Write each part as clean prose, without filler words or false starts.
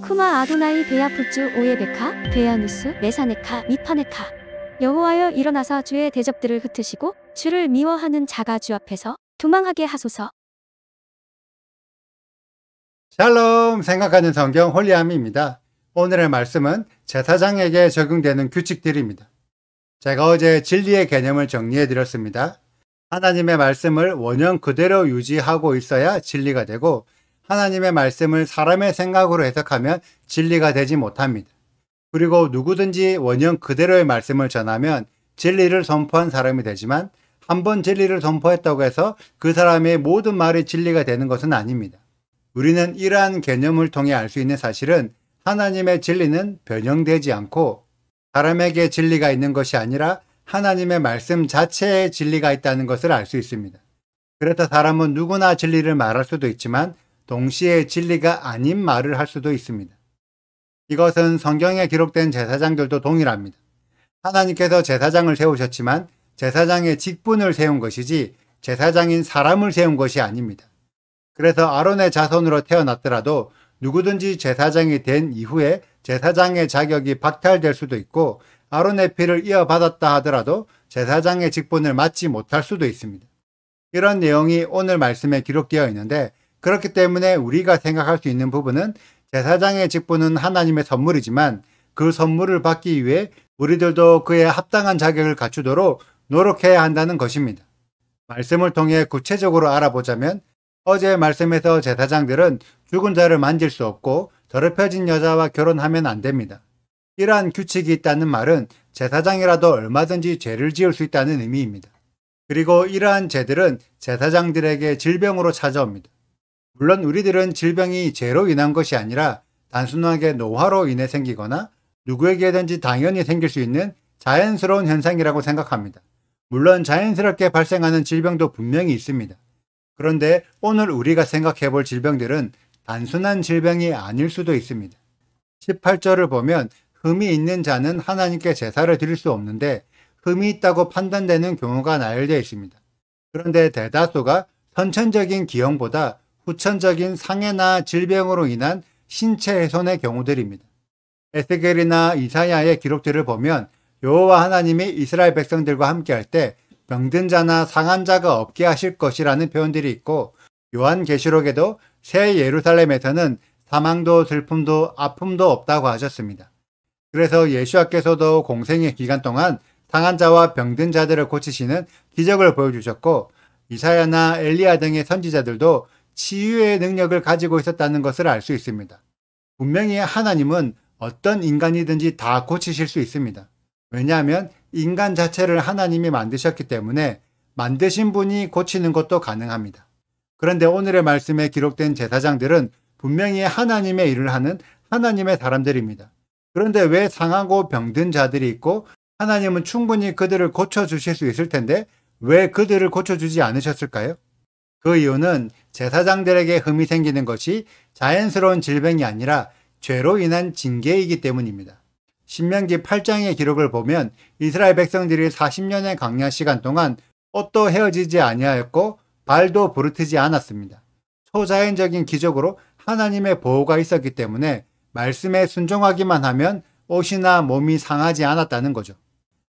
쿠마 아도나이 베야푸츠 오예베카 베야누스 메사네카 미파네카. 여호와여 일어나사 주의 대적들을 흩으시고 주를 미워하는 자가 주 앞에서 도망하게 하소서. 샬롬, 생각하는 성경 홀리함입니다. 오늘의 말씀은 제사장에게 적용되는 규칙들입니다. 제가 어제 진리의 개념을 정리해 드렸습니다. 하나님의 말씀을 원형 그대로 유지하고 있어야 진리가 되고, 하나님의 말씀을 사람의 생각으로 해석하면 진리가 되지 못합니다. 그리고 누구든지 원형 그대로의 말씀을 전하면 진리를 선포한 사람이 되지만, 한번 진리를 선포했다고 해서 그 사람의 모든 말이 진리가 되는 것은 아닙니다. 우리는 이러한 개념을 통해 알 수 있는 사실은 하나님의 진리는 변형되지 않고 사람에게 진리가 있는 것이 아니라 하나님의 말씀 자체에 진리가 있다는 것을 알 수 있습니다. 그래서 사람은 누구나 진리를 말할 수도 있지만 동시에 진리가 아닌 말을 할 수도 있습니다. 이것은 성경에 기록된 제사장들도 동일합니다. 하나님께서 제사장을 세우셨지만 제사장의 직분을 세운 것이지 제사장인 사람을 세운 것이 아닙니다. 그래서 아론의 자손으로 태어났더라도 누구든지 제사장이 된 이후에 제사장의 자격이 박탈될 수도 있고, 아론의 피를 이어받았다 하더라도 제사장의 직분을 맡지 못할 수도 있습니다. 이런 내용이 오늘 말씀에 기록되어 있는데, 그렇기 때문에 우리가 생각할 수 있는 부분은 제사장의 직분은 하나님의 선물이지만 그 선물을 받기 위해 우리들도 그에 합당한 자격을 갖추도록 노력해야 한다는 것입니다. 말씀을 통해 구체적으로 알아보자면, 어제의 말씀에서 제사장들은 죽은 자를 만질 수 없고 더럽혀진 여자와 결혼하면 안 됩니다. 이러한 규칙이 있다는 말은 제사장이라도 얼마든지 죄를 지을 수 있다는 의미입니다. 그리고 이러한 죄들은 제사장들에게 질병으로 찾아옵니다. 물론 우리들은 질병이 죄로 인한 것이 아니라 단순하게 노화로 인해 생기거나 누구에게든지 당연히 생길 수 있는 자연스러운 현상이라고 생각합니다. 물론 자연스럽게 발생하는 질병도 분명히 있습니다. 그런데 오늘 우리가 생각해 볼 질병들은 단순한 질병이 아닐 수도 있습니다. 18절을 보면 흠이 있는 자는 하나님께 제사를 드릴 수 없는데 흠이 있다고 판단되는 경우가 나열되어 있습니다. 그런데 대다수가 선천적인 기형보다 후천적인 상해나 질병으로 인한 신체 훼손의 경우들입니다. 에스겔이나 이사야의 기록들을 보면 여호와 하나님이 이스라엘 백성들과 함께할 때 병든 자나 상한 자가 없게 하실 것이라는 표현들이 있고, 요한계시록에도 새 예루살렘에서는 사망도 슬픔도 아픔도 없다고 하셨습니다. 그래서 예수와께서도 공생의 기간 동안 상한 자와 병든 자들을 고치시는 기적을 보여주셨고, 이사야나 엘리야 등의 선지자들도 치유의 능력을 가지고 있었다는 것을 알 수 있습니다. 분명히 하나님은 어떤 인간이든지 다 고치실 수 있습니다. 왜냐하면 인간 자체를 하나님이 만드셨기 때문에 만드신 분이 고치는 것도 가능합니다. 그런데 오늘의 말씀에 기록된 제사장들은 분명히 하나님의 일을 하는 하나님의 사람들입니다. 그런데 왜 상하고 병든 자들이 있고 하나님은 충분히 그들을 고쳐주실 수 있을 텐데 왜 그들을 고쳐주지 않으셨을까요? 그 이유는 제사장들에게 흠이 생기는 것이 자연스러운 질병이 아니라 죄로 인한 징계이기 때문입니다. 신명기 8장의 기록을 보면 이스라엘 백성들이 40년의 광야 시간 동안 옷도 헤어지지 아니하였고 발도 부르트지 않았습니다. 초자연적인 기적으로 하나님의 보호가 있었기 때문에 말씀에 순종하기만 하면 옷이나 몸이 상하지 않았다는 거죠.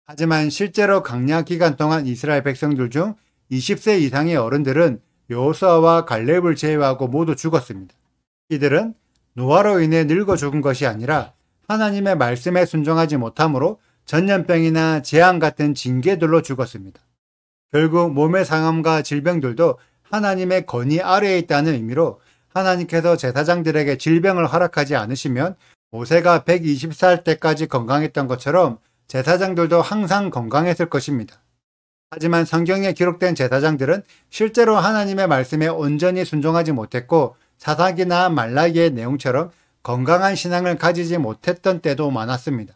하지만 실제로 광야 기간 동안 이스라엘 백성들 중 20세 이상의 어른들은 여호수아와 갈렙을 제외하고 모두 죽었습니다. 이들은 노화로 인해 늙어 죽은 것이 아니라 하나님의 말씀에 순종하지 못함으로 전염병이나 재앙 같은 징계들로 죽었습니다. 결국 몸의 상함과 질병들도 하나님의 권위 아래에 있다는 의미로 하나님께서 제사장들에게 질병을 허락하지 않으시면 모세가 120살 때까지 건강했던 것처럼 제사장들도 항상 건강했을 것입니다. 하지만 성경에 기록된 제사장들은 실제로 하나님의 말씀에 온전히 순종하지 못했고 사사기나 말라기의 내용처럼 건강한 신앙을 가지지 못했던 때도 많았습니다.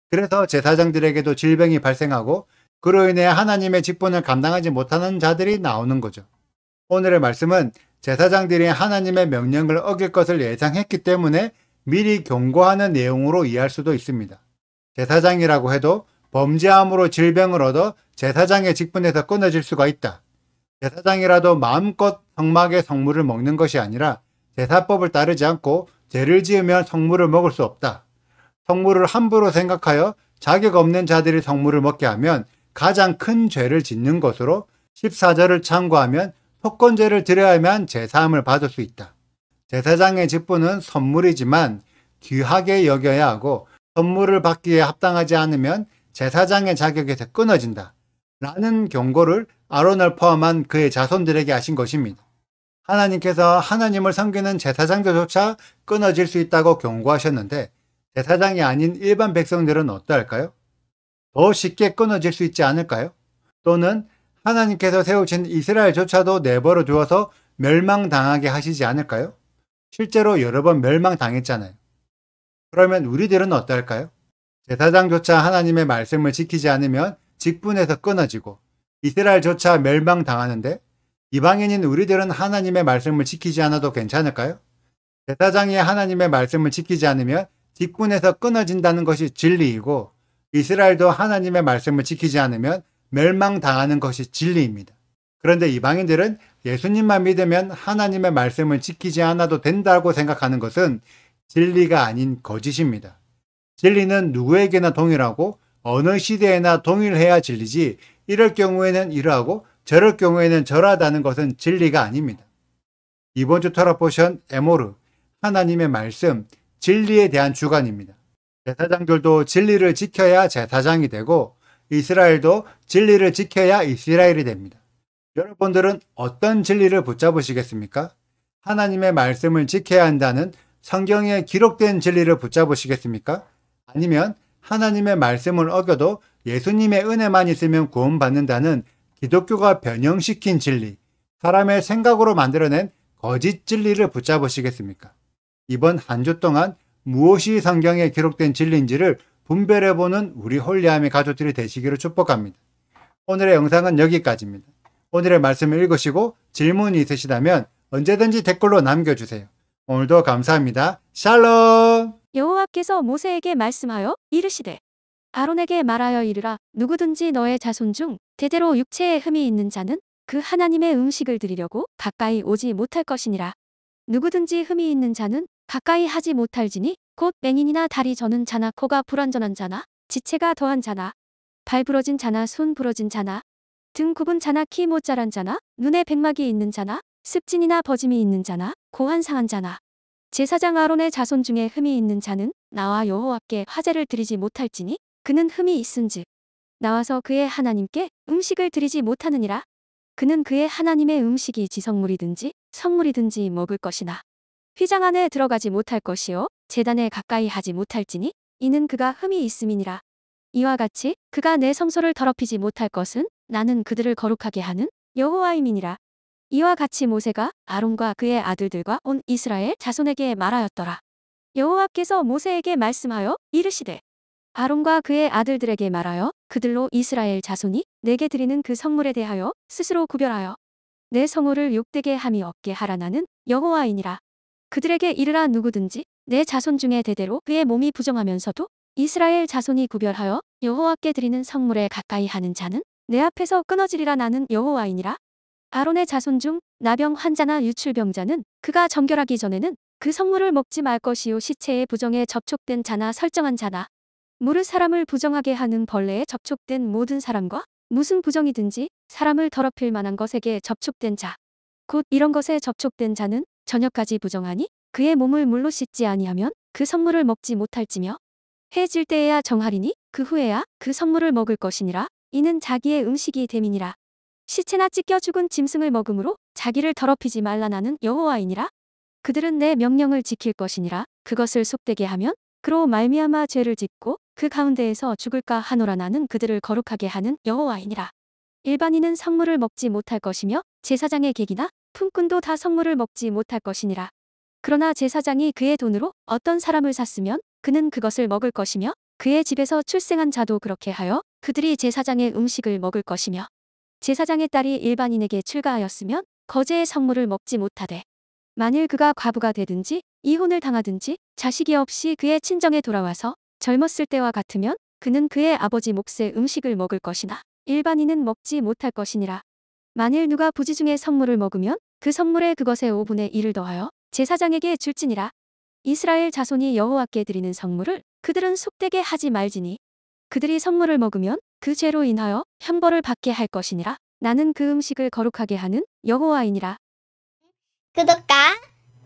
그래서 제사장들에게도 질병이 발생하고 그로 인해 하나님의 직분을 감당하지 못하는 자들이 나오는 거죠. 오늘의 말씀은 제사장들이 하나님의 명령을 어길 것을 예상했기 때문에 미리 경고하는 내용으로 이해할 수도 있습니다. 제사장이라고 해도 범죄함으로 질병을 얻어 제사장의 직분에서 끊어질 수가 있다. 제사장이라도 마음껏 성막의 성물을 먹는 것이 아니라 제사법을 따르지 않고 죄를 지으면 성물을 먹을 수 없다. 성물을 함부로 생각하여 자격 없는 자들이 성물을 먹게 하면 가장 큰 죄를 짓는 것으로 14절을 참고하면 속건제를 드려야만 제사함을 받을 수 있다. 제사장의 직분은 선물이지만 귀하게 여겨야 하고 선물을 받기에 합당하지 않으면 제사장의 자격에서 끊어진다. 라는 경고를 아론을 포함한 그의 자손들에게 하신 것입니다. 하나님께서 하나님을 섬기는 제사장들조차 끊어질 수 있다고 경고하셨는데 제사장이 아닌 일반 백성들은 어떠할까요? 더 쉽게 끊어질 수 있지 않을까요? 또는 하나님께서 세우신 이스라엘조차도 내버려 두어서 멸망당하게 하시지 않을까요? 실제로 여러 번 멸망당했잖아요. 그러면 우리들은 어떨까요? 제사장조차 하나님의 말씀을 지키지 않으면 직분에서 끊어지고 이스라엘조차 멸망당하는데 이방인인 우리들은 하나님의 말씀을 지키지 않아도 괜찮을까요? 제사장이 하나님의 말씀을 지키지 않으면 직분에서 끊어진다는 것이 진리이고 이스라엘도 하나님의 말씀을 지키지 않으면 멸망당하는 것이 진리입니다. 그런데 이방인들은 예수님만 믿으면 하나님의 말씀을 지키지 않아도 된다고 생각하는 것은 진리가 아닌 거짓입니다. 진리는 누구에게나 동일하고 어느 시대에나 동일해야 진리지 이럴 경우에는 이러하고 저럴 경우에는 저러하다는 것은 진리가 아닙니다. 이번 주 토라 포션 에모르, 하나님의 말씀, 진리에 대한 주간입니다. 제사장들도 진리를 지켜야 제사장이 되고 이스라엘도 진리를 지켜야 이스라엘이 됩니다. 여러분들은 어떤 진리를 붙잡으시겠습니까? 하나님의 말씀을 지켜야 한다는 성경에 기록된 진리를 붙잡으시겠습니까? 아니면 하나님의 말씀을 어겨도 예수님의 은혜만 있으면 구원받는다는 기독교가 변형시킨 진리, 사람의 생각으로 만들어낸 거짓 진리를 붙잡으시겠습니까? 이번 한 주 동안 무엇이 성경에 기록된 진리인지를 분별해보는 우리 홀리함의 가족들이 되시기를 축복합니다. 오늘의 영상은 여기까지입니다. 오늘의 말씀을 읽으시고 질문이 있으시다면 언제든지 댓글로 남겨주세요. 오늘도 감사합니다. 샬롬! 여호와께서 모세에게 말씀하여 이르시되 아론에게 말하여 이르라 누구든지 너의 자손 중 대대로 육체에 흠이 있는 자는 그 하나님의 음식을 드리려고 가까이 오지 못할 것이니라. 누구든지 흠이 있는 자는 가까이 하지 못할지니 곧 맹인이나 다리 저는 자나 코가 불완전한 자나 지체가 더한 자나 발 부러진 자나 손 부러진 자나 등 굽은 자나 키 못 자란 자나 눈에 백막이 있는 자나 습진이나 버짐이 있는 자나 고한 상한 자나 제사장 아론의 자손 중에 흠이 있는 자는 나와 여호와께 화제를 드리지 못할지니 그는 흠이 있은즉 나와서 그의 하나님께 음식을 드리지 못하느니라. 그는 그의 하나님의 음식이 지성물이든지 성물이든지 먹을 것이나 휘장 안에 들어가지 못할 것이요 제단에 가까이 하지 못할지니 이는 그가 흠이 있음이니라. 이와 같이 그가 내 성소를 더럽히지 못할 것은 나는 그들을 거룩하게 하는 여호와임이니라. 이와 같이 모세가 아론과 그의 아들들과 온 이스라엘 자손에게 말하였더라. 여호와께서 모세에게 말씀하여 이르시되 아론과 그의 아들들에게 말하여 그들로 이스라엘 자손이 내게 드리는 그 성물에 대하여 스스로 구별하여 내 성호를 욕되게 함이 없게 하라. 나는 여호와이니라. 그들에게 이르라 누구든지 내 자손 중에 대대로 그의 몸이 부정하면서도 이스라엘 자손이 구별하여 여호와께 드리는 성물에 가까이 하는 자는 내 앞에서 끊어지리라. 나는 여호와이니라. 아론의 자손 중 나병 환자나 유출병자는 그가 정결하기 전에는 그 성물을 먹지 말 것이요 시체의 부정에 접촉된 자나 설정한 자나 무릇 사람을 부정하게 하는 벌레에 접촉된 모든 사람과 무슨 부정이든지 사람을 더럽힐 만한 것에게 접촉된 자 곧 이런 것에 접촉된 자는 저녁까지 부정하니 그의 몸을 물로 씻지 아니하면 그 성물을 먹지 못할지며 해 질 때에야 정하리니 그 후에야 그 성물을 먹을 것이니라. 이는 자기의 음식이 됨이니라. 시체나 찢겨 죽은 짐승을 먹음으로 자기를 더럽히지 말라. 나는 여호와이니라. 그들은 내 명령을 지킬 것이니라. 그것을 속되게 하면 그로 말미암아 죄를 짓고 그 가운데에서 죽을까 하노라. 나는 그들을 거룩하게 하는 여호와이니라. 일반인은 성물을 먹지 못할 것이며 제사장의 객이나 품꾼도 다 성물을 먹지 못할 것이니라. 그러나 제사장이 그의 돈으로 어떤 사람을 샀으면 그는 그것을 먹을 것이며 그의 집에서 출생한 자도 그렇게 하여 그들이 제사장의 음식을 먹을 것이며 제사장의 딸이 일반인에게 출가하였으면 거제의 성물을 먹지 못하되 만일 그가 과부가 되든지 이혼을 당하든지 자식이 없이 그의 친정에 돌아와서 젊었을 때와 같으면 그는 그의 아버지 몫의 음식을 먹을 것이나 일반인은 먹지 못할 것이니라. 만일 누가 부지 중에 성물을 먹으면 그 성물에 그것의 5분의 1을 더하여 제사장에게 줄지니라. 이스라엘 자손이 여호와께 드리는 성물을 그들은 속되게 하지 말지니 그들이 성물을 먹으면 그 죄로 인하여 형벌을 받게 할 것이니라. 나는 그 음식을 거룩하게 하는 여호와이니라. 구독과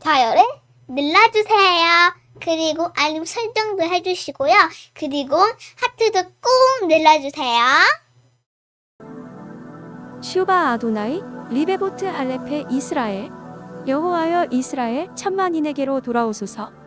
좋아요를 눌러주세요. 그리고 알림 설정도 해주시고요. 그리고 하트도 꼭 눌러주세요. 슈바 아도나이 리베보트 알레페 이스라엘 여호와여 이스라엘 천만인에게로 돌아오소서.